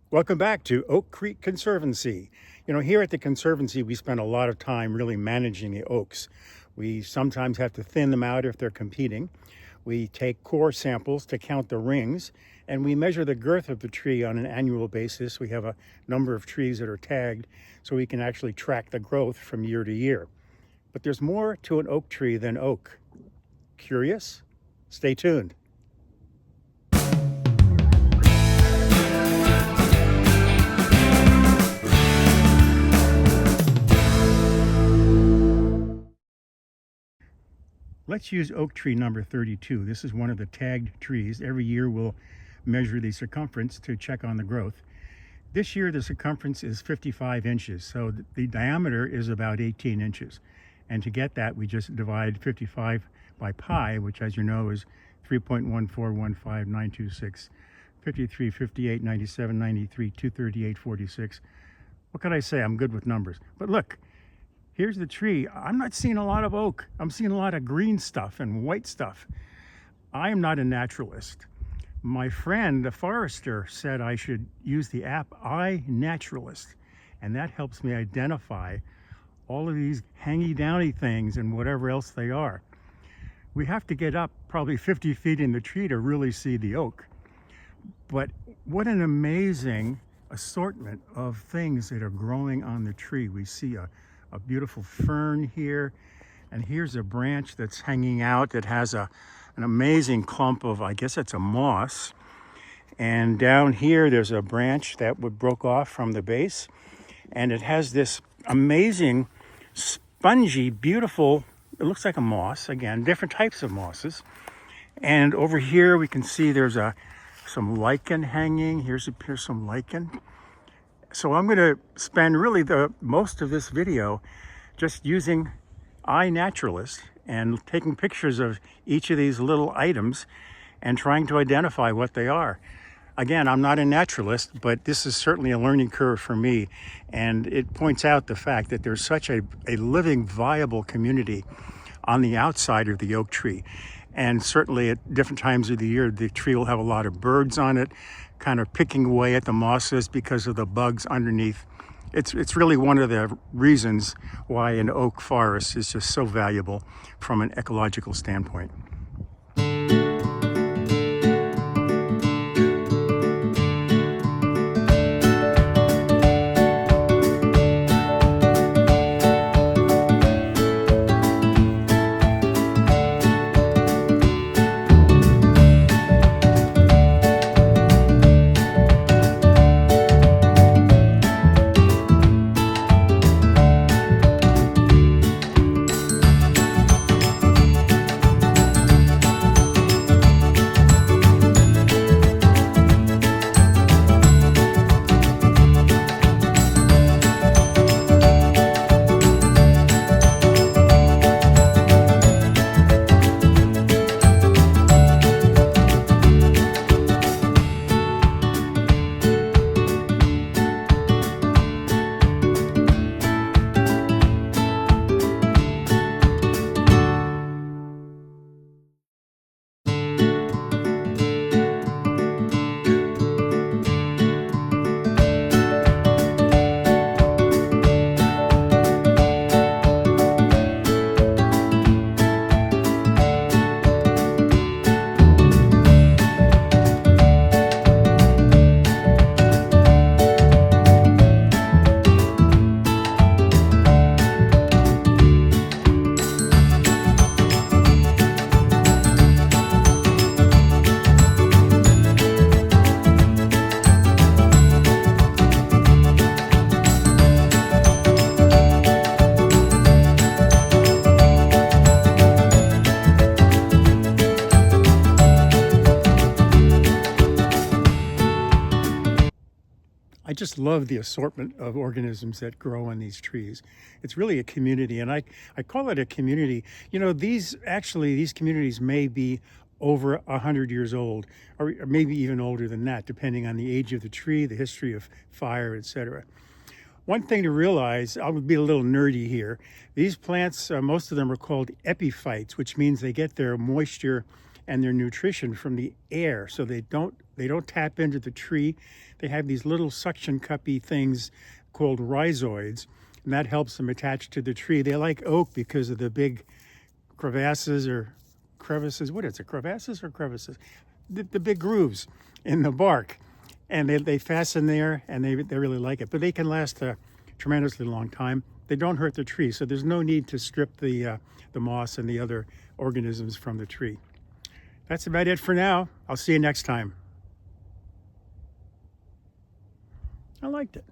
Welcome back to Oak Creek Conservancy. Here at the Conservancy, we spend a lot of time really managing the oaks. We sometimes have to thin them out if they're competing. We take core samples to count the rings, and we measure the girth of the tree on an annual basis. We have a number of trees that are tagged so we can actually track the growth from year to year. But there's more to an oak tree than oak. Curious? Stay tuned. Let's use oak tree number 32. This is one of the tagged trees. Every year we'll measure the circumference to check on the growth. This year the circumference is 55 inches, so the diameter is about 18 inches. And to get that, we just divide 55 by pi, which, as you know, is 3.1415926, 53, 58, 97, 93, 238, 46. What can I say? I'm good with numbers. But look, here's the tree. I'm not seeing a lot of oak. I'm seeing a lot of green stuff and white stuff. I am not a naturalist. My friend, the forester, said I should use the app iNaturalist, and that helps me identify all of these hangy downy things and whatever else they are. We have to get up probably 50 feet in the tree to really see the oak. But what an amazing assortment of things that are growing on the tree. We see a beautiful fern here, and here's a branch that's hanging out that has an amazing clump of, I guess it's a moss. And down here there's a branch that broke off from the base, and it has this amazing spongy, beautiful, it looks like a moss. Again, different types of mosses. And over here we can see there's some lichen hanging. Here's some lichen. So I'm going to spend really the most of this video just using iNaturalist and taking pictures of each of these little items and trying to identify what they are. Again, I'm not a naturalist, but this is certainly a learning curve for me, and it points out the fact that there's such a living, viable community on the outside of the oak tree. And certainly at different times of the year, the tree will have a lot of birds on it, kind of picking away at the mosses because of the bugs underneath. It's really one of the reasons why an oak forest is just so valuable from an ecological standpoint. I just love the assortment of organisms that grow on these trees. It's really a community, and I call it a community. These communities may be over 100 years old, or maybe even older than that, depending on the age of the tree, the history of fire, etc. One thing to realize, I would be a little nerdy here. These plants, most of them are called epiphytes, which means they get their moisture and their nutrition from the air, so they don't tap into the tree. They have these little suction cuppy things called rhizoids, and that helps them attach to the tree. They like oak because of the big crevasses or crevices. What is it, crevasses or crevices? The big grooves in the bark, and they fasten there, and they really like it. But they can last a tremendously long time. They don't hurt the tree, so there's no need to strip the moss and the other organisms from the tree. That's about it for now. I'll see you next time. I liked it.